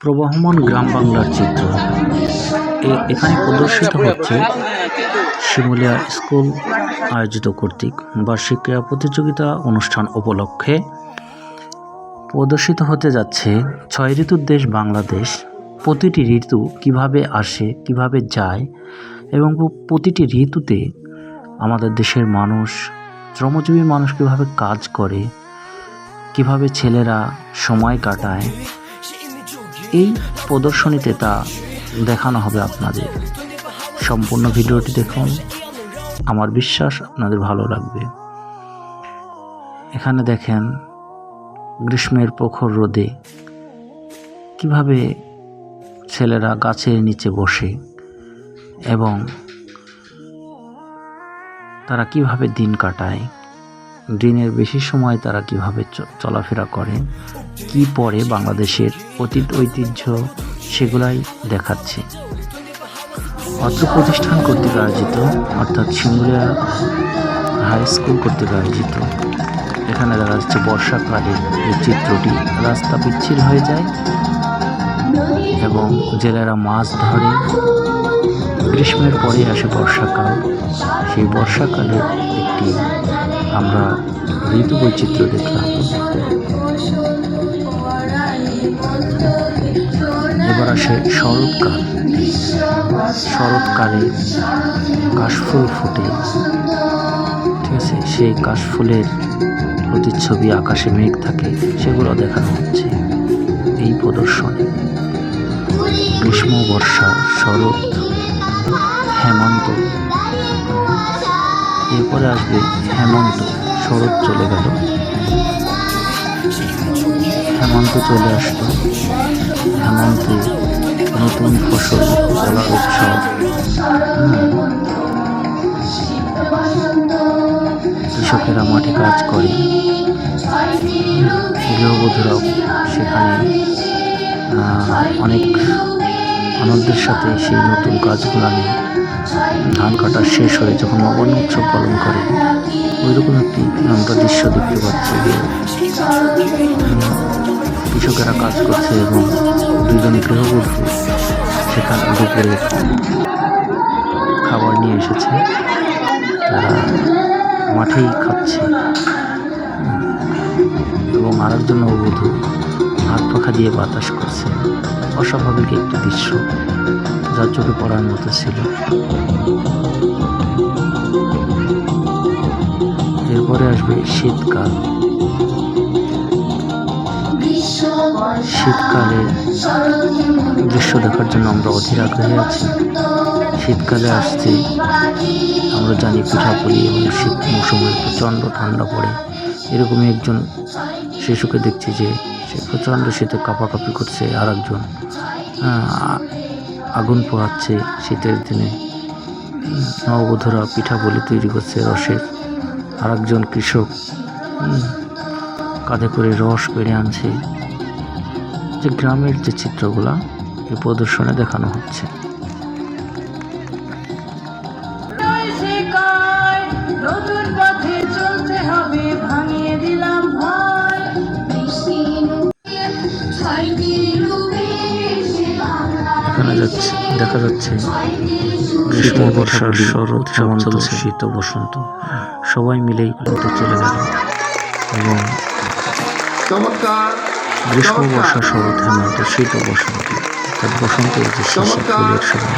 প্রবহমান গ্রাম বাংলার চিত্র এখানে প্রদর্শিত হচ্ছে শিমুলিয়া স্কুল আয়োজিত কর্তৃক বার্ষিক ক্রীড়া প্রতিযোগিতা অনুষ্ঠান উপলক্ষে প্রদর্শিত হতে যাচ্ছে 6 ঋতুর দেশ বাংলাদেশ। প্রতিটি ঋতু কিভাবে আসে, কিভাবে যায় এবং প্রতিটি ঋতুতে আমাদের দেশের মানুষ, শ্রমজীবী মানুষ কিভাবে কাজ করে, কিভাবে ছেলেরা সময় কাটায়, এই প্রদর্শনীতে তা দেখানো হবে আপনাদের। সম্পূর্ণ ভিডিওটি দেখুন, আমার বিশ্বাস আপনাদের ভালো লাগবে। এখানে দেখেন গ্রীষ্মের প্রখর রোদে কিভাবে ছেলেরা গাছের নিচে বসে এবং তারা কিভাবে দিন কাটায়, দিনের বেশি সময় তারা কিভাবে চলাফেরা করে, কি পরে বাংলাদেশের অতীত ঐতিহ্য সেগুলাই দেখাচ্ছে। অত্র প্রতিষ্ঠান কর্তৃক আয়োজিত অর্থাৎ শিমুলিয়া হাই স্কুল কর্তৃক আয়োজিত। এখানে দেখা যাচ্ছে বর্ষাকালে এই চিত্রটি, রাস্তা পিচ্ছিল হয়ে যায় এবং জেলেরা মাছ ধরে। গ্রীষ্মের পরে আসে বর্ষাকাল, সেই বর্ষাকালে একটি আমরা ঋতু বৈচিত্র্য দেখলাম। এবার আসে শরৎকাল। শরৎকালে কাশফুল ফোটে, ঠিক আছে, সেই কাশফুলের প্রতিচ্ছবি আকাশে মেঘ থাকে, সেগুলো দেখানো হচ্ছে এই প্রদর্শনে। গ্রীষ্ম, বর্ষা, শরৎ, হেমন্ত, এরপরে আসবে হেমন্ত। শরৎ চলে গেল, হেমন্ত চলে আসলো। হেমন্তে নতুন ফসল ফলার উৎসব। কৃষকেরা মাঠে কাজ করে, গৃহবধূরাও সেখানে অনেক আনন্দের সাথে সেই নতুন কাজগুলো নিয়ে ধান কাটা শেষ হয়ে যখন নবান্ন উৎসব পালন করে, ওইরকম একটি আমরা দৃশ্য দেখতে পাচ্ছি যে কৃষকেরা কাজ করছে এবং দুজন গৃহবধূ সেখানে দুপুরে খাবার নিয়ে এসেছে, তারা মাঠেই খাচ্ছে এবং আরেকজন নববধূ হাত পাখা দিয়ে বাতাস করছে। অস্বাভাবিক একটি দৃশ্য, যার চোখে পড়ার মতো ছিল। এরপরে আসবে শীতকাল। শীতকালে দৃশ্য দেখার জন্য আমরা অধীর আগ্রহে আছি। শীতকালে আসছে, আমরা জানি পিঠাপুলি এবং শীত মৌসুমে প্রচণ্ড ঠান্ডা পড়ে। এরকমই একজন শিশুকে দেখছি যে সে প্রচণ্ড শীতে কাঁপাকাঁপি করছে, আর একজন আগুন পোহাচ্ছে শীতের দিনে। নববধূরা পিঠাপুলি তৈরি করছে রসের। আর একজন কৃষক কাঁধে করে রস পেড়ে আনছে। যে গ্রামের যে চিত্রগুলা এই প্রদর্শনে দেখানো হচ্ছে। এখানে দেখা যাচ্ছে গ্রীষ্ম, বর্ষা, শরৎ, হেমন্ত, শীত, বসন্ত সবাই মিলেই কিন্তু চলে গেল এবং গ্রীষ্ম, বর্ষা, শরৎ, হেমন্ত, শীত, বসন্ত, অর্থাৎ বসন্তের যে শেষে ফুলের সময়।